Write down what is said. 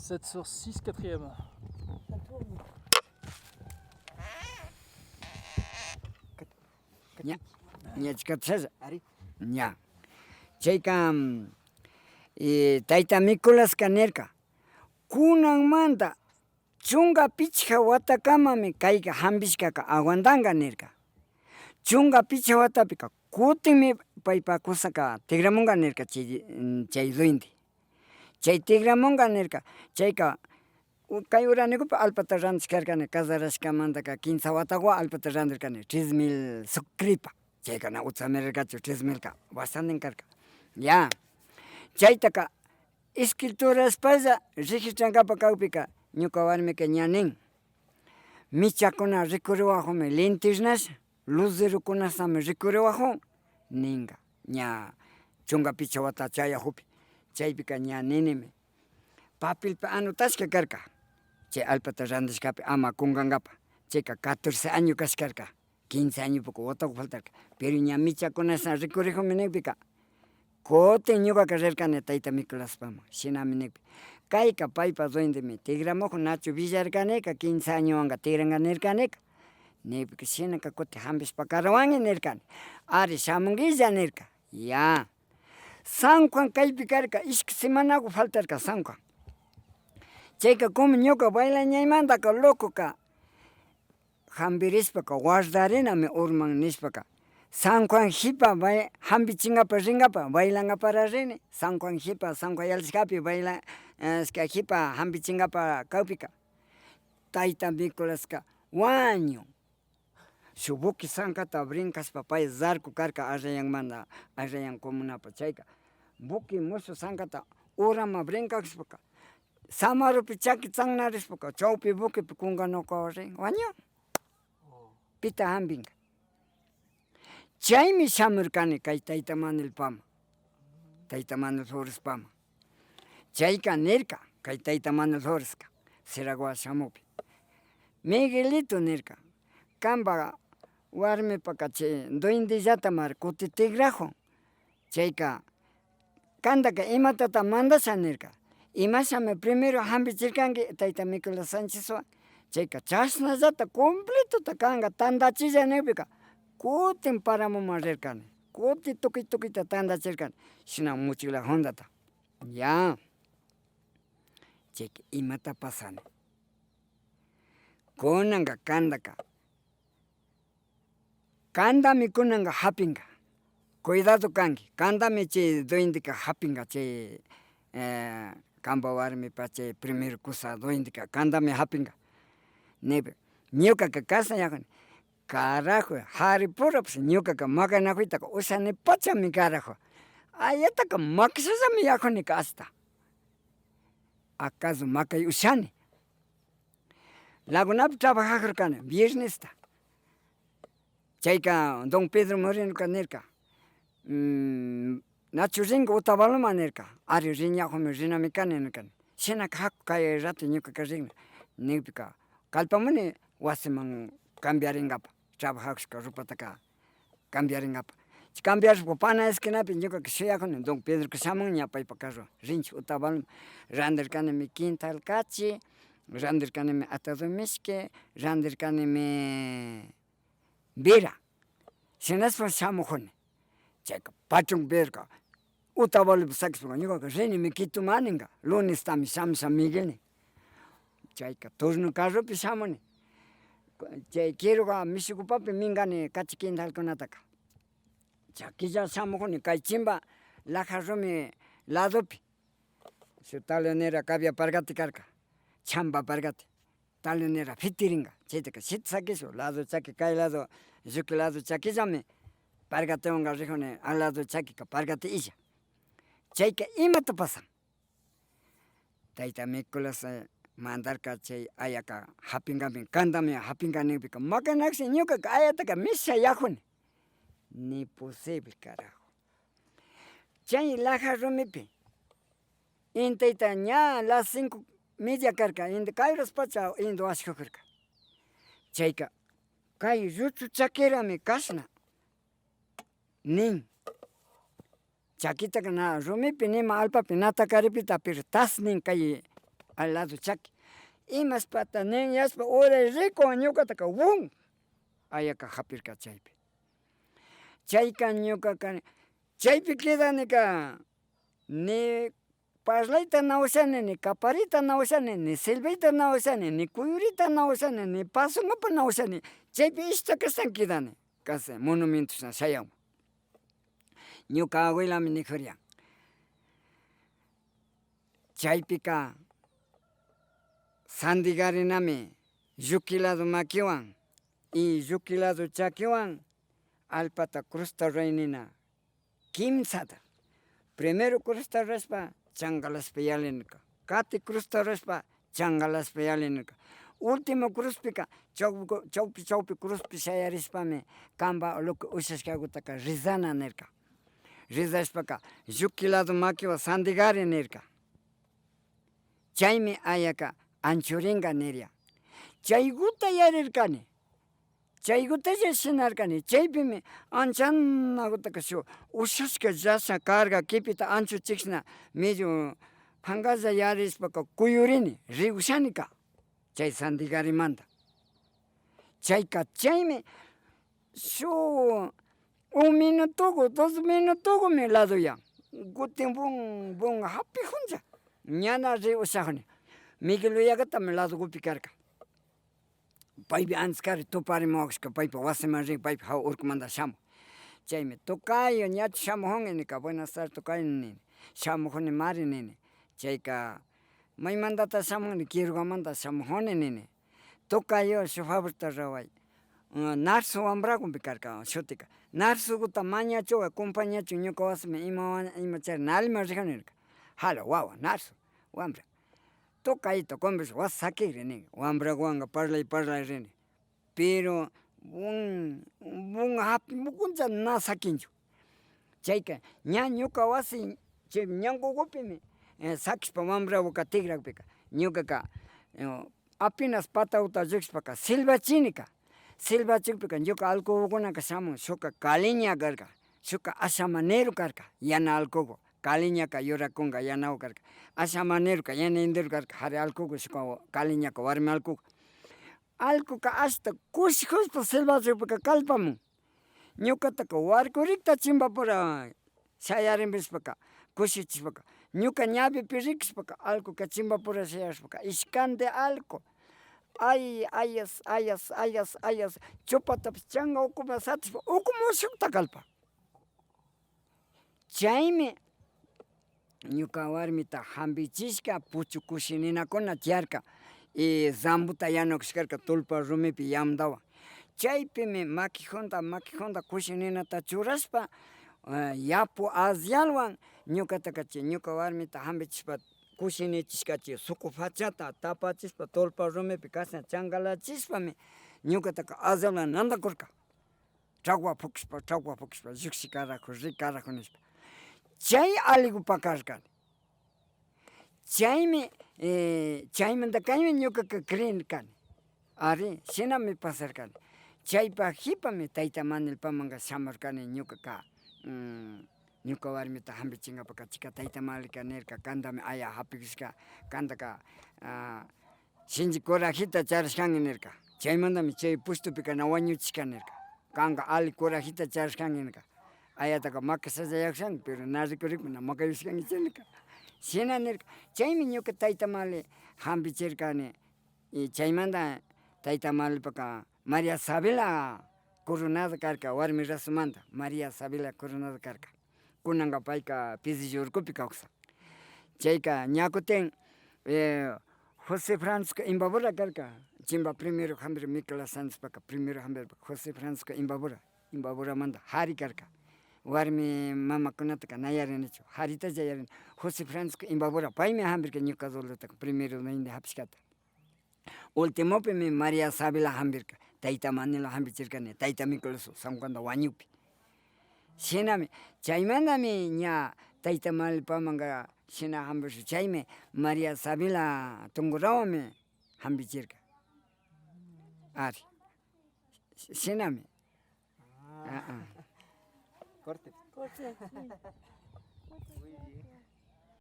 7 sur 6, quatrième. Ña chikatasaza ña chayka tayta Nicolasqa nirka kunanmanta chunka pichqa watakamami kayka hampishkaka aguantanka nirka chunka pichqa watapika kutinmi paypa kusaka tigramunka nirka chay duende chay tigramunka nirka chayka kay uranikupi allpata rantishkarkani casarashkamantaka 15 watawa allpata randirkani 3000 sucripa chayka na utami rirkachu 3000ka bastante karka ya chaytaka escriturashpalla registrankapa kawpika ñuka warmika ña nin michakuna rikuriwakjunmi linternasha lucerokunasami rikuriwakjun ninka ña chunka pichqa wata chayakuppi chaypika ña ninimi papelpi anotashka karka chay allpata randishkapi ama kunkankapa chayka 14 años kashkarka 15 añopuka watakuk faltarka pero ña michakunasha rikurijunmi nigpika kutin ñukaka rirkani tayta Nicolaspaman shinami nigpi kayka paypa duendemi tigramukjun Nacho Villarkanika 15 añowanka tigranka nirkanika nipika shinaka kutin hampishpa karawanmi nirkani ari shamunguilla nirka ya San Juan kaypi karka ishki semanakun faltarka San Juan chayka como ñuka bailañaymantaka locoka hampirishpaka guardarinami urman nishpaka San Juan jipa hampichinkapa rinkapa bailankapara rini San Juan jipa San Juan yalishkapi jipa hampichinkapa kawpika tayta Nicolasqa wañun shuk buque sankata brinkashpa pay zarco karka Arrayanmanta Arrayan comunapa chayka buque mushuq sankata uraman brinkashpaka Samarupi chaki channarishpaka chawpi buquepi kunkanukawan rin wañun pita hampinka chaymi shamurkani kay tayta Manuelpaman tayta Manuel Florespaman chayka nirka kay tayta Manuel Floresqa Siragua shamuptin Miguelito nirka kanpak warmipaka chay duendellata mari kutin tigrajun chayka kantaka imatata mandasha nirka imashami primero hampichirkanki tayta Nicolas Sanchezwan chayka chashnallata completota kanka tantachilla nigpika kutin paramunman rirkani kutin tukuy tukuyta tantachirkani shina mochila Hondata ya chayka imata pasani kunanka kantaka kantami kunanka hapinka cuidado kanki kantami chay duendeka hapinka chay kanpak warmipa chay primer kusa duendeka kantami hapinka nipi ñukaka kasnayakuni carajo jaripurapish ñukaka makanakuyta ushani pachami carajo ayataka makashallami yakunika hasta acaso makay ushani lagunapi trabajajarkani viernesta chayka don Pedro Morenoka nirka Nacho rinki Otavaloman nirka ari riñakujmi rinami kani nirkani shinaka haku kay rato ñukaka rini nigpika kallpamuni wasiman cambiarinkapa trabajakushka rupataka cambiarinkapa cambiarishpa pana esquinapi ñukaka shuyakuni don Pedroka shamun ña paypa carruwan rinchik Otavaloman randirkanimi quintal cachi randirkanimi atado mishki randirkanimi Vera shinashpa shamujuni chayka patron Pedroka Otavalopi sakishpa ñukaka rinimi Quitoma ninka lunestami shamusha Miguel chayka turno carropi shamuni chay quiruga Mishikupapi minkani cachi quintalkunataka chakilla shamujuni kay chimba laja rumi ladopi shuk talionera Cavia Pargati karka chamba Pargati talionera fitirinka chaytaka shita sakishpa lado chaki kay lado lluki lado chakillami Pargatiwanka rijuni al lado chakika Pargati illa chayka imata pasan tayta Nicolas mandarka chay ayaka hapinkapi kantami hapinka nigpika makanakushi ñukaka ayataka misha yajuni ni posible carajo chay laja rumipi intayta ña las 5:30 karka inti kayruspacha inti washkajarka chayka kay lluchu chakirami kashna nin chakitaka na rumipi nima allpapi natakaripita pero tas nin kay al lado chaki. Imas pata niñaspa ora rico ñuqataka wun ayaka hapirka chaypi. Chayka ñuqaka chaypi quedanika ni parlayta nawsani ni kaparita nawsani ni silvita nawsani ni kuyurita nawsani ni pasunapa nawsani chaypi ishtakashan quedani kasa monumentosna shayamun. Ñuka abuelami nijuria chaypika sandigarinami lluclilado maquiwan y lluclilado chaquiwan allpata cruzta ruranina quimsata. Primero cruzta rurashpa changalaspa yalinirka, kati cruzta rurashpa changalaspa yalinirka, ultimo cruzpika chawpi cruzpi shayarishpami kanpa ushashkakutaka rizana nirka. Rizashpaka lluclilado maquiwan sandigari nirka. Chaymi ayaka anchuringa nirya. Chaykuta yarirkani, chaykutalla shinarkani chaypimi anchanakutaka shuk ushashka llasa karga kipita ancho chikshna medio pangalla yarishpaka kuyurini rikushanika chay sandigarimanta. Chayka chaymi shuk un minutuku, dos minutukumi ladoyan kutin hapijunlla ñana riushakuni Miguel Villagatami ladokupi karka. Paypi antes kari tuparimuwashka paypa wasiman rin paypa jawa urkumanta shamun. Chaymi tocayo ñachu shamujunmi nika buenas tardes tocayo nini, shamujuni Mari nini, chayka maymantata shamujuni Quirugamanta shamujuni nini, tocayo shuk favorita ruray Narso wambrakunpi karka shutika, Narsokuta mañachu acompañachu ñuka wasiman ima chay nalima rijani nirka, hala wawa Narso wambra tocayito conversa wasi sakikri nin wambrakuwanka parlay rini pero hapimukunlla na sakinchu chayka ña ñuka wasi chay ñankukupimi sakishpa wambrakuka tigrakpika ñukaka apenas patawta llushpaka silbachinika, silbachikpika ñuka allkukunaka shamun shukka Caliña karka, shukka Ashamanero karka yana allkuku, Caliñaka yurakunka yanaku karka, Ashamaneroka yana entero karka ari allkuku shukka Caliñaka warmi allkuku. Allkuka ashta kushikushpa silbachikpika kallpamun ñukataka warkurikta chimpapura shayarimbishpaka kushichishpaka ñuka ñavipi rikushpaka allkuka chimpapura shayarishpaka ishkante allku ayas chupatapish changa ukupi satishpa uku mushukta kallpa. Chaymi ñuka warmita hampichishka puchu kushi ninakuna tiyarka y zambuta yanukushkarka tullpa rumipi yamdawan chaypimi maquijonta kushi ninata churashpa yapu asllalawan ñukataka chay ñuka warmita hampichishpa kushinichishka chay suku fachata tapachishpa tullpa rumipi kashna changalachishpami ñukataka asllalawan nandakurka chagua pukishpa llushi karajo ri karajo nishpa chay allikupa karkani. Chaymi chaymantakaña ñukaka creerkani ari shinami pasarkani chaypakjipami tayta Manuelpamanka shamurkani ñukaka ñuka warmita hampichinkapaka chika tayta Manuelka nirka kantami aya hapikushka kantaka shinchi corajita charishkanki nirka chaymantami chay puestopika na wañuchishka nirka kanka ali corajita charishkanki nirka ayataka makashallarakushanki pero na rikurikmi na makayushkanki chay nirka shina nirka chaymi ñuka tayta Mali hampichirkani y chaymanta tayta Malipaka María Sabela Coronado karka warmi rasumanta María Sabela Coronado karka kunanka payka Pilillo Urkupi kawsak chayka ñakutin José Francisco Imbabura karka chimba primero hambre Nicolás Santospaka primero hambre José Francisco Imbaburamanta hari karka warmi mamakunataka nayarinichu haritacha yarini José Francisco Imbabura paymi hambirka ñuka dolutaka primero nini hapishkata ultimopimi María Sabela hambirka tayta Manuel hampichirkani tayta Nicolás samkanta wañukpi shinami chaymantami ña tayta Manuelpamanka shina hampish chaymi María Sabela Tungurahunmi hampichirka ari shinami Corte.